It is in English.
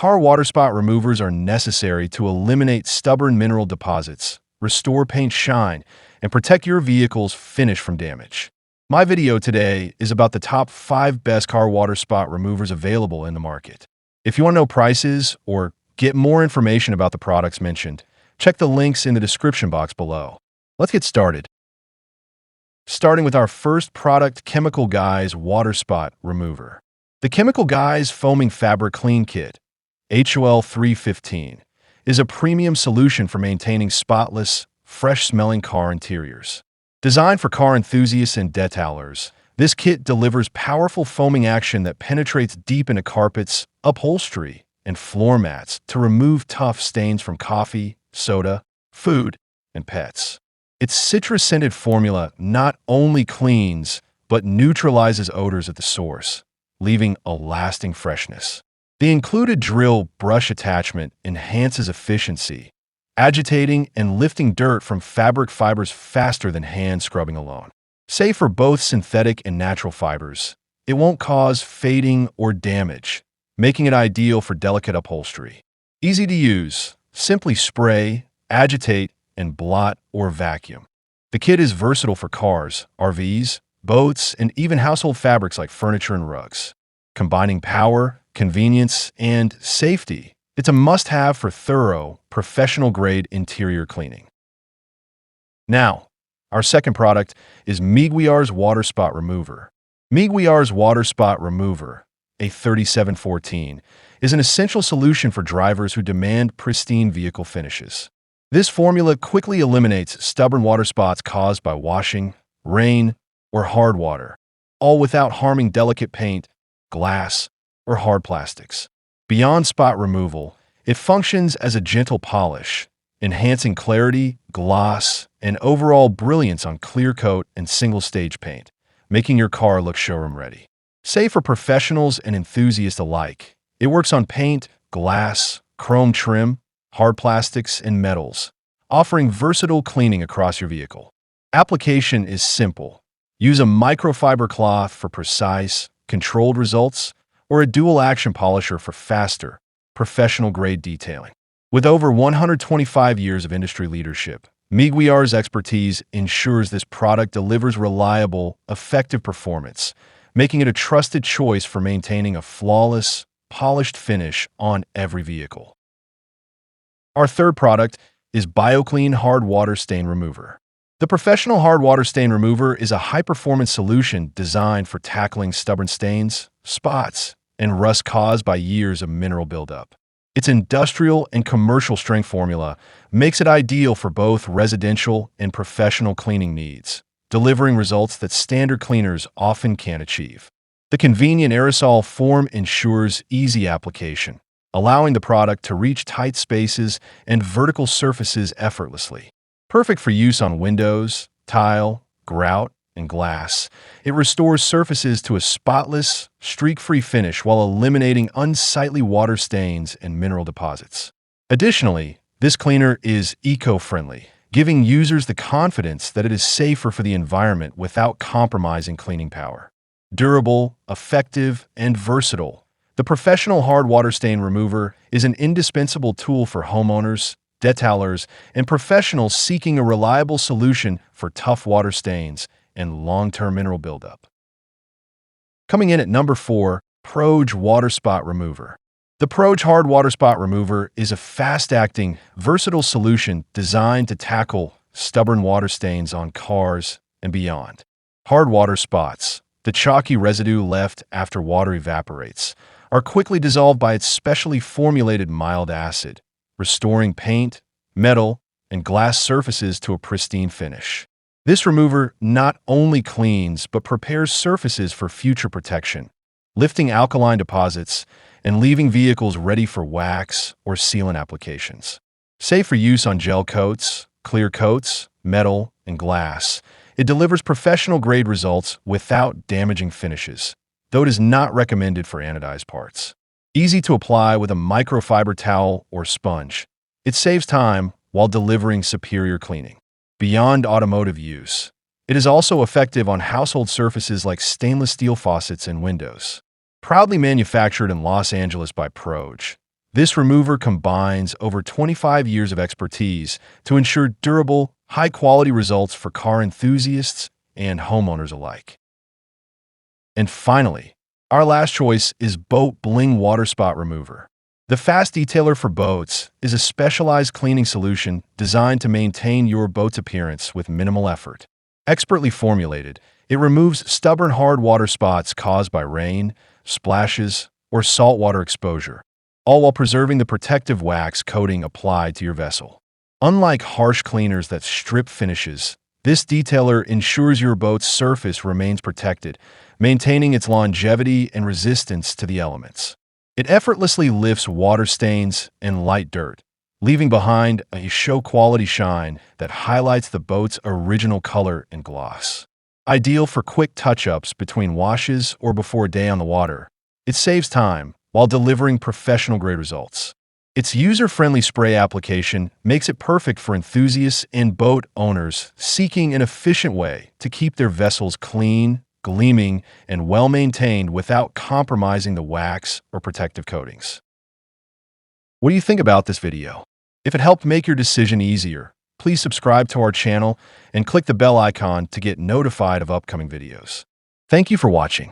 car water spot removers are necessary to eliminate stubborn mineral deposits, restore paint shine, and protect your vehicle's finish from damage. My video today is about the top 5 best car water spot removers available in the market. If you want to know prices or get more information about the products mentioned, check the links in the description box below. Let's get started. Starting with our first product, Chemical Guys Water Spot Remover. The Chemical Guys Foaming Fabric Clean Kit, HOL 315, is a premium solution for maintaining spotless, fresh-smelling car interiors. Designed for car enthusiasts and detailers, this kit delivers powerful foaming action that penetrates deep into carpets, upholstery, and floor mats to remove tough stains from coffee, soda, food, and pets. Its citrus-scented formula not only cleans, but neutralizes odors at the source, leaving a lasting freshness. The included drill brush attachment enhances efficiency, agitating and lifting dirt from fabric fibers faster than hand scrubbing alone. Safe for both synthetic and natural fibers, it won't cause fading or damage, making it ideal for delicate upholstery. Easy to use, simply spray, agitate, and blot or vacuum. The kit is versatile for cars, RVs, boats, and even household fabrics like furniture and rugs. Combining power, convenience, and safety, it's a must-have for thorough, professional-grade interior cleaning. Now, our second product is Meguiar's Water Spot Remover. Meguiar's Water Spot Remover, a 3714, is an essential solution for drivers who demand pristine vehicle finishes. This formula quickly eliminates stubborn water spots caused by washing, rain, or hard water, all without harming delicate paint, glass, or hard plastics. Beyond spot removal, it functions as a gentle polish, enhancing clarity, gloss, and overall brilliance on clear coat and single-stage paint, making your car look showroom-ready. Safe for professionals and enthusiasts alike, it works on paint, glass, chrome trim, hard plastics, and metals, offering versatile cleaning across your vehicle. Application is simple. Use a microfiber cloth for precise, controlled results, or a dual-action polisher for faster, professional-grade detailing. With over 125 years of industry leadership, Meguiar's expertise ensures this product delivers reliable, effective performance, making it a trusted choice for maintaining a flawless, polished finish on every vehicle. Our third product is BioClean Hard Water Stain Remover. The professional hard water stain remover is a high-performance solution designed for tackling stubborn stains, spots, and rust caused by years of mineral buildup. Its industrial and commercial strength formula makes it ideal for both residential and professional cleaning needs, delivering results that standard cleaners often can't achieve. The convenient aerosol form ensures easy application, allowing the product to reach tight spaces and vertical surfaces effortlessly. Perfect for use on windows, tile, grout, and glass, it restores surfaces to a spotless, streak-free finish while eliminating unsightly water stains and mineral deposits. Additionally, this cleaner is eco-friendly, giving users the confidence that it is safer for the environment without compromising cleaning power. Durable, effective, and versatile, the professional hard water stain remover is an indispensable tool for homeowners, detailers, and professionals seeking a reliable solution for tough water stains and long-term mineral buildup. Coming in at number 4, Proge Water Spot Remover. The Proge Hard Water Spot Remover is a fast-acting, versatile solution designed to tackle stubborn water stains on cars and beyond. Hard water spots, the chalky residue left after water evaporates, are quickly dissolved by its specially formulated mild acid, restoring paint, metal, and glass surfaces to a pristine finish. This remover not only cleans but prepares surfaces for future protection, lifting alkaline deposits and leaving vehicles ready for wax or sealant applications. Safe for use on gel coats, clear coats, metal, and glass, it delivers professional-grade results without damaging finishes, though it is not recommended for anodized parts. Easy to apply with a microfiber towel or sponge, it saves time while delivering superior cleaning. Beyond automotive use, it is also effective on household surfaces like stainless steel faucets and windows. Proudly manufactured in Los Angeles by Proge, This remover combines over 25 years of expertise to ensure durable, high-quality results for car enthusiasts and homeowners alike. And finally, our last choice is Boat Bling Water Spot Remover. The Fast Detailer for Boats is a specialized cleaning solution designed to maintain your boat's appearance with minimal effort. Expertly formulated, it removes stubborn hard water spots caused by rain, splashes, or saltwater exposure, all while preserving the protective wax coating applied to your vessel. Unlike harsh cleaners that strip finishes, this detailer ensures your boat's surface remains protected, maintaining its longevity and resistance to the elements. It effortlessly lifts water stains and light dirt, leaving behind a show-quality shine that highlights the boat's original color and gloss. Ideal for quick touch-ups between washes or before a day on the water, it saves time while delivering professional-grade results. Its user-friendly spray application makes it perfect for enthusiasts and boat owners seeking an efficient way to keep their vessels clean, gleaming, and well-maintained without compromising the wax or protective coatings. What do you think about this video? If it helped make your decision easier, please subscribe to our channel and click the bell icon to get notified of upcoming videos. Thank you for watching.